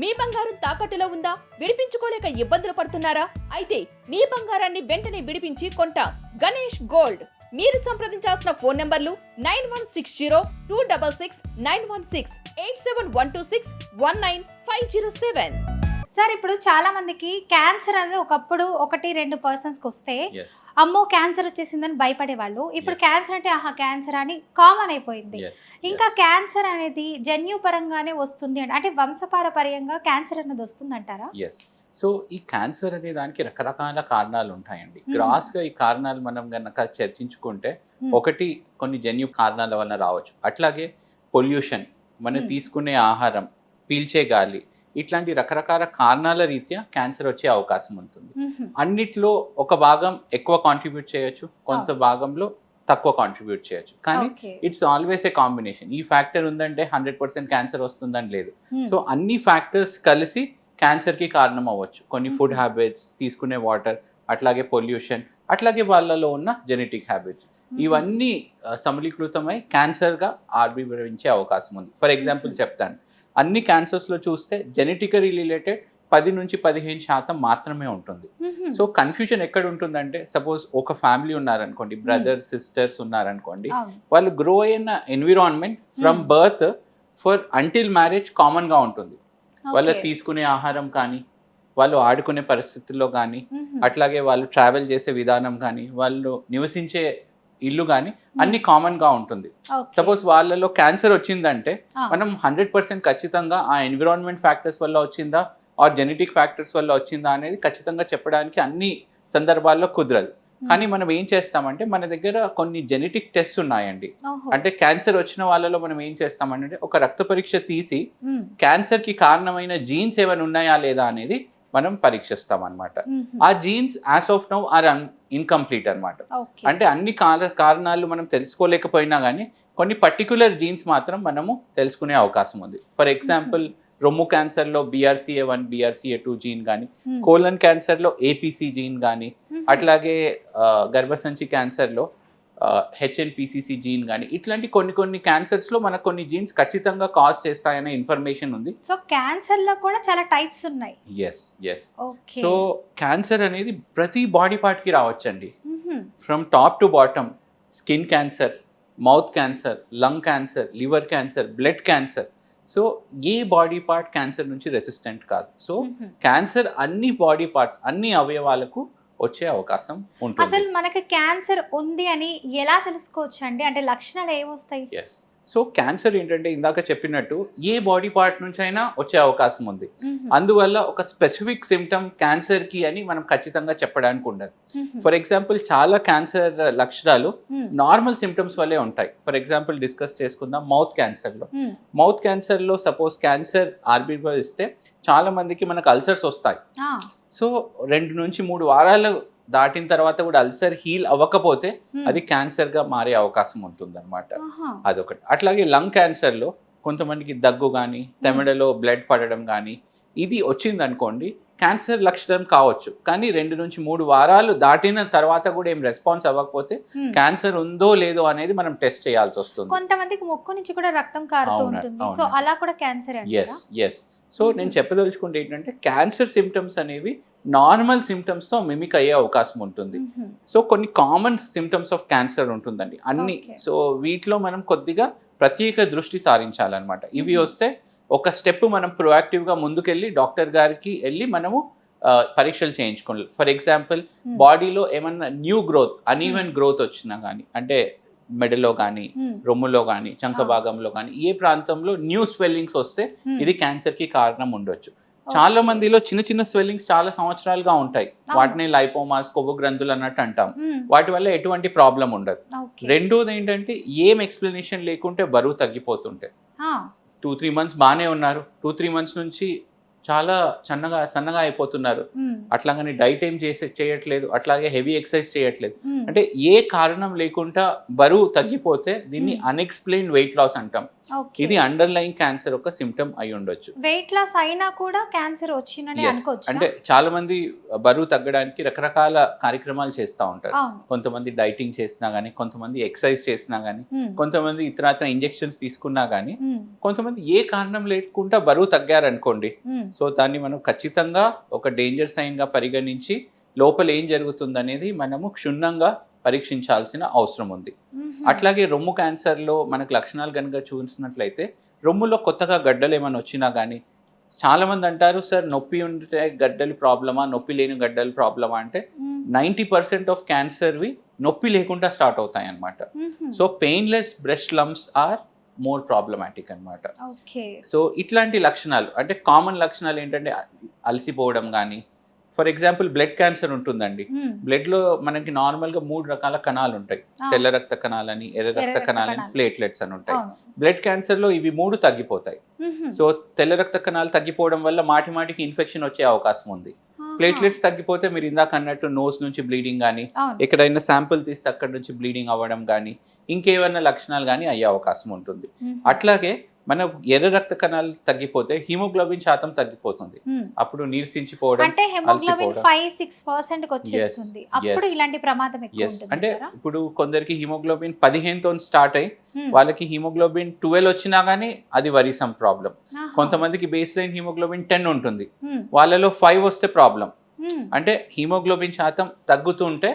మీ బంగారం తాకట్టులో ఉందా? విడిపించుకోలేక ఇబ్బందులు పడుతున్నారా? అయితే మీ బంగారాన్ని వెంటనే విడిపించి కొంటాం. గణేష్ గోల్డ్. మీరు సంప్రదించాల్సిన ఫోన్ నంబర్లు 9160-266-916, 8712619507. సార్ ఇప్పుడు చాలా మందికి క్యాన్సర్ అనేది ఒకప్పుడు 1-2% వస్తే Yes. అమ్మో క్యాన్సర్ వచ్చేసిందని భయపడేవాళ్ళు. ఇప్పుడు Yes. క్యాన్సర్ అంటే ఆహా క్యాన్సర్ అని కామన్ అయిపోయింది. Yes. ఇంకా Yes. క్యాన్సర్ అనేది జన్యుపరంగానే వస్తుంది అంటే వంశపారపర్యంగా క్యాన్సర్ అనేది వస్తుందంటారా? ఎస్. సో ఈ క్యాన్సర్ అనే దానికి రకరకాల కారణాలు ఉంటాయండి. గ్రాస్గా ఈ కారణాలు మనం గనక చర్చించుకుంటే ఒకటి కొన్ని జన్యు కారణాల వలన రావచ్చు. అట్లాగే పొల్యూషన్, మనం తీసుకునే ఆహారం, పీల్చే గాలి, ఇట్లాంటి రకరకాల కారణాల రీత్యా క్యాన్సర్ వచ్చే అవకాశం ఉంటుంది. అన్నిట్లో ఒక భాగం ఎక్కువ కాంట్రిబ్యూట్ చేయొచ్చు, కొంత భాగంలో తక్కువ కాంట్రిబ్యూట్ చేయొచ్చు. కానీ ఇట్స్ ఆల్వేస్ ఏ కాంబినేషన్. ఈ ఫ్యాక్టర్ ఉందంటే 100% క్యాన్సర్ వస్తుందని లేదు. సో అన్ని ఫ్యాక్టర్స్ కలిసి క్యాన్సర్కి కారణం అవ్వచ్చు. కొన్ని ఫుడ్ హ్యాబిట్స్, తీసుకునే వాటర్, అట్లాగే పొల్యూషన్, అట్లాగే వాళ్ళలో ఉన్న జెనెటిక్ హ్యాబిట్స్, ఇవన్నీ సమిళీకృతమై క్యాన్సర్గా ఆవిర్భవించే అవకాశం ఉంది. ఫర్ ఎగ్జాంపుల్ చెప్తాను, అన్ని క్యాన్సర్స్లో చూస్తే జెనెటికరీ రిలేటెడ్ 10-15% మాత్రమే ఉంటుంది. సో కన్ఫ్యూజన్ ఎక్కడ ఉంటుందంటే, సపోజ్ ఒక ఫ్యామిలీ ఉన్నారనుకోండి, బ్రదర్స్ సిస్టర్స్ ఉన్నారనుకోండి, వాళ్ళు గ్రో అయిన environment from birth for until marriage కామన్గా ఉంటుంది. వాళ్ళు తీసుకునే ఆహారం కానీ, వాళ్ళు ఆడుకునే పరిస్థితుల్లో కానీ, అట్లాగే వాళ్ళు ట్రావెల్ చేసే విధానం కానీ, వాళ్ళు నివసించే ఇల్లు కానీ అన్ని కామన్గా ఉంటుంది. సపోజ్ వాళ్ళలో క్యాన్సర్ వచ్చిందంటే మనం 100% ఖచ్చితంగా ఆ ఎన్విరాన్మెంట్ ఫ్యాక్టర్స్ వల్ల వచ్చిందా ఆర్ జెనెటిక్ ఫ్యాక్టర్స్ వల్ల వచ్చిందా అనేది ఖచ్చితంగా చెప్పడానికి అన్ని సందర్భాల్లో కుదరదు. కానీ మనం ఏం చేస్తామంటే, మన దగ్గర కొన్ని జెనెటిక్ టెస్ట్ ఉన్నాయండి. అంటే క్యాన్సర్ వచ్చిన వాళ్ళలో మనం ఏం చేస్తామంటే, ఒక రక్త పరీక్ష తీసి క్యాన్సర్ కి కారణమైన జీన్స్ ఏమైనా ఉన్నాయా లేదా అనేది మనం పరీక్షిస్తాం అనమాట. ఆ genes as of now are incomplete అనమాట. అంటే అన్ని కారణాలు మనం తెలుసుకోలేకపోయినా కానీ కొన్ని పర్టికులర్ జీన్స్ మాత్రం మనము తెలుసుకునే అవకాశం ఉంది. ఫర్ ఎగ్జాంపుల్ రొమ్ము క్యాన్సర్లో BRCA1, BRCA2 జీన్ కానీ, కోలన్ క్యాన్సర్లో APC జీన్ కానీ, అట్లాగే గర్భసంచి క్యాన్సర్లో HNPCC జీన్ కానీ, ఇట్లాంటి కొన్ని క్యాన్సర్స్లో మనకు కొన్ని జీన్స్ ఖచ్చితంగా కాజ్ చేస్తాయనే ఇన్ఫర్మేషన్ ఉంది. సో క్యాన్సర్లో కూడా చాలా టైప్స్ ఉన్నాయి. ఎస్. సో క్యాన్సర్ అనేది ప్రతి బాడీ పార్ట్కి రావచ్చండి. From top to bottom, skin cancer, mouth cancer, lung cancer, liver cancer, blood cancer. So ఏ బాడీ పార్ట్ క్యాన్సర్ నుంచి రెసిస్టెంట్ కాదు. సో క్యాన్సర్ అన్ని బాడీ పార్ట్స్, అన్ని అవయవాలకు వచ్చే అవకాశం ఉంటుంది. అసలు మనకి క్యాన్సర్ ఉంది అని ఎలా తెలుసుకోవచ్చు అండి? అంటే లక్షణాలు ఏమొస్తాయి? ఎస్. సో క్యాన్సర్ ఏంటంటే, ఇందాక చెప్పినట్టు ఏ బాడీ పార్ట్ నుంచి అయినా వచ్చే అవకాశం ఉంది. అందువల్ల ఒక స్పెసిఫిక్ సిమ్టమ్ క్యాన్సర్కి అని మనం ఖచ్చితంగా చెప్పడానికి ఉండదు. ఫర్ ఎగ్జాంపుల్ చాలా క్యాన్సర్ లక్షణాలు నార్మల్ సిమ్టమ్స్ వల్లే ఉంటాయి. ఫర్ ఎగ్జాంపుల్ డిస్కస్ చేసుకుందాం మౌత్ క్యాన్సర్లో. మౌత్ క్యాన్సర్లో సపోజ్ క్యాన్సర్ ఆవిర్భవిస్తే చాలా మందికి మనకు అల్సర్స్ వస్తాయి. సో 2-3 వారాలు దాటిన తర్వాత కూడా అల్సర్ హీల్ అవ్వకపోతే అది క్యాన్సర్గా మారే అవకాశం ఉంటుంది అనమాట. అదొకటి. అట్లాగే లంగ్ క్యాన్సర్లో కొంతమందికి దగ్గు కానీ, తెమెడలో బ్లడ్ పడడం కానీ, ఇది వచ్చింది అనుకోండి, క్యాన్సర్ లక్షణం కావచ్చు. కానీ 2-3 వారాలు దాటిన తర్వాత కూడా ఏం రెస్పాన్స్ అవ్వకపోతే క్యాన్సర్ ఉందో లేదో అనేది మనం టెస్ట్ చేయాల్సి వస్తుంది. కొంతమందికి ముక్కు నుంచి కూడా రక్తం కారుతూ ఉంటుంది. సో అలా కూడా క్యాన్సర్ అంటారా? ఎస్. సో నేను చెప్పదలుచుకుంటే ఏంటంటే, క్యాన్సర్ సిమ్టమ్స్ అనేవి నార్మల్ సిమ్టమ్స్తో మిమిక్ అయ్యే అవకాశం ఉంటుంది. సో కొన్ని కామన్ సిమ్టమ్స్ ఆఫ్ క్యాన్సర్ ఉంటుందండి అన్ని. సో వీటిలో మనం కొద్దిగా ప్రత్యేక దృష్టి సారించాలన్నమాట. ఇవి వస్తే ఒక స్టెప్ మనం ప్రొయాక్టివ్గా ముందుకెళ్ళి డాక్టర్ గారికి వెళ్ళి మనము పరీక్షలు చేయించుకోవాలి. ఫర్ ఎగ్జాంపుల్ బాడీలో ఏమన్నా న్యూ గ్రోత్, అన్ఈవెన్ గ్రోత్ వచ్చినా కానీ, అంటే మెడలో కానీ, రొమ్ములో కానీ, చంక భాగంలో కానీ, ఏ ప్రాంతంలో న్యూ స్వెల్లింగ్స్ వస్తే ఇది క్యాన్సర్కి కారణం ఉండొచ్చు. చాలా మందిలో చిన్న స్వెల్లింగ్స్ చాలా సంవత్సరాలుగా ఉంటాయి. వాటిని లైపోమాస్, కొవ్వు గ్రంథులు అన్నట్టు అంటాం. వాటి వల్ల ఎటువంటి ప్రాబ్లం ఉండదు. రెండోది ఏంటంటే, ఏం ఎక్స్ప్లెనేషన్ లేకుంటే బరువు తగ్గిపోతుంటాయి. 2-3 మంత్స్ బాగానే ఉన్నారు, 2-3 మంత్స్ నుంచి చాలా సన్నగా అయిపోతున్నారు. అట్లాగని డైట్ ఏం చేయట్లేదు, అట్లాగే హెవీ ఎక్సర్సైజ్ చేయట్లేదు. అంటే ఏ కారణం లేకుండా బరువు తగ్గిపోతే దీన్ని అన్ఎక్స్ప్లెయిన్డ్ వెయిట్ లాస్ అంటాం. ఇది అండర్లైన్ క్యాన్సర్ ఒక సిమ్టమ్ అయి ఉండొచ్చు. వెయిట్ లాస్ అయినా కూడా క్యాన్సర్ వచ్చిందని అనుకోవచ్చు. అంటే చాలా మంది బరువు తగ్గడానికి రకరకాల కార్యక్రమాలు చేస్తూ ఉంటారు. కొంతమంది డైటింగ్ చేసినా గానీ, కొంతమంది ఎక్సర్సైజ్ చేసినా గానీ, కొంతమంది ఇతర ఇంజెక్షన్స్ తీసుకున్నా గానీ, కొంతమంది ఏ కారణం లేకుండా బరువు తగ్గారనుకోండి, సో దాన్ని మనం ఖచ్చితంగా ఒక డేంజర్ సైన్గా పరిగణించి లోపల ఏం జరుగుతుందనేది మనము క్షుణ్ణంగా పరీక్షించాల్సిన అవసరం ఉంది. అట్లాగే రొమ్ము క్యాన్సర్లో మనకు లక్షణాలు కనుక చూసినట్లయితే రొమ్ములో కొత్తగా గడ్డలు ఏమైనా వచ్చినా కానీ చాలామంది అంటారు సార్ నొప్పి ఉంటే గడ్డలు ప్రాబ్లమా, నొప్పి లేని గడ్డలు ప్రాబ్లమా అంటే 90% ఆఫ్ క్యాన్సర్వి నొప్పి లేకుండా స్టార్ట్ అవుతాయి అన్నమాట. So painless breast lumps are more problematic అనమాట. సో ఇట్లాంటి లక్షణాలు అంటే కామన్ లక్షణాలు ఏంటంటే అలసిపోవడం కానీ, ఫర్ ఎగ్జాంపుల్ బ్లడ్ క్యాన్సర్ ఉంటుందండి. బ్లడ్లో మనకి నార్మల్గా 3 రకాల కణాలు ఉంటాయి. తెల్ల రక్త కణాలని, ఎర్ర రక్త కణాలని, ప్లేట్లెట్స్ అని ఉంటాయి. బ్లడ్ క్యాన్సర్లో ఇవి 3 తగ్గిపోతాయి. సో తెల్ల రక్త కణాలు తగ్గిపోవడం వల్ల మాటిమాటికి ఇన్ఫెక్షన్ వచ్చే అవకాశం ఉంది. ప్లేట్లెట్స్ తగ్గిపోతే మీరు ఇందాక అన్నట్టు నోస్ నుంచి బ్లీడింగ్ కానీ, ఎక్కడైనా శాంపుల్ తీస్తే అక్కడ నుంచి బ్లీడింగ్ అవ్వడం కానీ, ఇంకేమైనా లక్షణాలు కానీ అయ్యే అవకాశం ఉంటుంది. అట్లాగే మన ఎర్ర రక్త కణాలు తగ్గిపోతే హిమోగ్లోబిన్ శాతం తగ్గిపోతుంది. అప్పుడు నీరసించిపోవడం, అంటే హిమోగ్లోబిన్ 5-6% కి వచ్చేస్తుంది. అప్పుడు ఇలాంటి ప్రమాదం ఎక్కువ ఉంటుంది. అంటే ఇప్పుడు కొందరికి హిమోగ్లోబిన్ 15 తో స్టార్ట్ అయ్యి వాళ్ళకి హిమోగ్లోబిన్ 12 వచ్చినా గానీ అది వరీసమ్ ప్రాబ్లం. కొంతమందికి బేస్ లైన్ హిమోగ్లోబిన్ 10 ఉంటుంది, వాళ్ళలో 5 వస్తే ప్రాబ్లం. అంటే హిమోగ్లోబిన్ శాతం తగ్గుతుంటే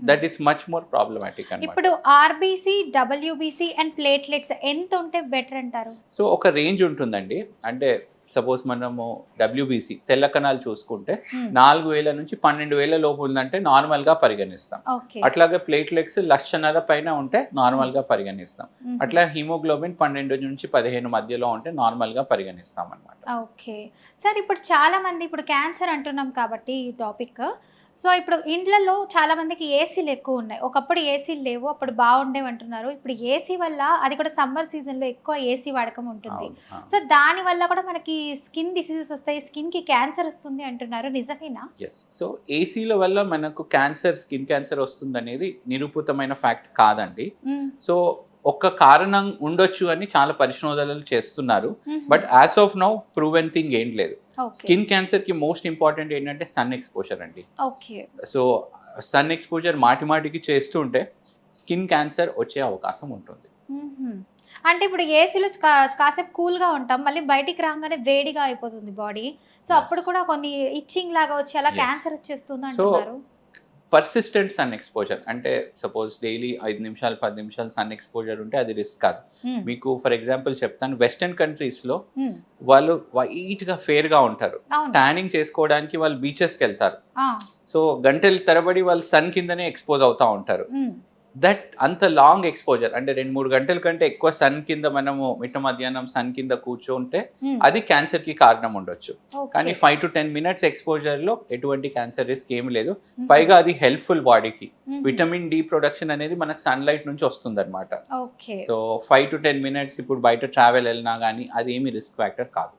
that is much more problematic అన్నమాట. ఇప్పుడు ఆర్బీసీ, డబ్ల్యూబీసీ అండ్ ప్లేట్లెట్స్ ఎంత ఉంటే బెటర్ అంటారు? సో ఒక రేంజ్ ఉంటుందండి. అంటే సపోజ్ మనము డబ్ల్యూబీసీ తెల్ల కణాలు చూసుకుంటే 4,000 నుంచి 12,000 లోపు ఉందంటే నార్మల్గా పరిగణిస్తాం. అట్లాగే ప్లేట్లెట్స్ 1,50,000 పైన ఉంటే నార్మల్గా పరిగణిస్తాం. అట్లా హిమోగ్లోబిన్ 12 నుంచి 15 మధ్యలో ఉంటే నార్మల్గా పరిగణిస్తాం అన్నమాట. ఓకే సార్, ఇప్పుడు చాలా మంది ఇప్పుడు క్యాన్సర్ అంటున్నాం కాబట్టి ఈ టాపిక్, సో ఇప్పుడు ఇండ్లలో చాలా మందికి ఏసీలు ఎక్కువ ఉన్నాయి. ఒకప్పుడు ఏసీలు లేవు, అప్పుడు బాగుండేవి అంటున్నారు. ఇప్పుడు ఏసీ వల్ల, అది కూడా సమ్మర్ సీజన్లో ఎక్కువ ఏసీ వాడకం ఉంటుంది. సో దాని వల్ల కూడా మనకి స్కిన్ డిసీజెస్ వస్తాయి, స్కిన్కి క్యాన్సర్ వస్తుంది అంటున్నారు, నిజమేనా? ఎస్. సో ఏసీల వల్ల మనకు క్యాన్సర్, స్కిన్ క్యాన్సర్ వస్తుంది అనేది నిరూపితమైన ఫ్యాక్ట్ కాదండి. సో ఒక్క కారణం ఉండొచ్చు అని చాలా పరిశోధనలు చేస్తున్నారు. But as of now proven thing ఏం లేదు. స్కిన్ క్యాన్సర్ కి మోస్ట్ ఇంపార్టెంట్ ఏంటంటే సన్ ఎక్స్పోజర్ అండి. సో సన్ ఎక్స్పోజర్ మాటిమాటికి చేస్తుంటే స్కిన్ క్యాన్సర్ వచ్చే అవకాశం ఉంటుంది. అంటే ఇప్పుడు ఏసీలో కాసేపు కూల్గా ఉంటాం, మళ్ళీ బయటికి రాగానే వేడిగా అయిపోతుంది బాడీ. సో అప్పుడు కూడా కొన్ని ఇచ్చింగ్ లాగా వచ్చి అలా క్యాన్సర్ వచ్చేస్తుంది అంటున్నారు. పర్సిస్టెంట్ సన్ ఎక్స్పోజర్ అంటే సపోజ్ డైలీ 5 నిమిషాలు 10 నిమిషాలు సన్ ఎక్స్పోజర్ ఉంటే అది రిస్క్ కాదు. మీకు ఫర్ ఎగ్జాంపుల్ చెప్తాను, వెస్టర్న్ కంట్రీస్ లో వాళ్ళు వైట్ గా ఫేర్ గా ఉంటారు. ట్యానింగ్ చేసుకోవడానికి వాళ్ళు బీచెస్కి వెళ్తారు. సో గంటల తరబడి వాళ్ళు సన్ కిందనే ఎక్స్పోజ్ అవుతా ఉంటారు. దట్ అంత లాంగ్ ఎక్స్పోజర్ అంటే 2-3 గంటల కంటే ఎక్కువ సన్ కింద మనము మిట్ట మధ్యాహ్నం సన్ కింద కూర్చుంటే అది క్యాన్సర్ కి కారణం ఉండొచ్చు. కానీ 5 to 10 minutes ఎక్స్పోజర్ లో ఎటువంటి క్యాన్సర్ రిస్క్ ఏమి లేదు. పైగా అది హెల్ప్ఫుల్ బాడీకి. విటమిన్ డి ప్రొడక్షన్ అనేది మనకు సన్ లైట్ నుంచి వస్తుంది అనమాట. సో 5 to 10 minutes ఇప్పుడు బయట ట్రావెల్ వెళ్ళినా కానీ అది ఏమి రిస్క్ ఫ్యాక్టర్ కాదు.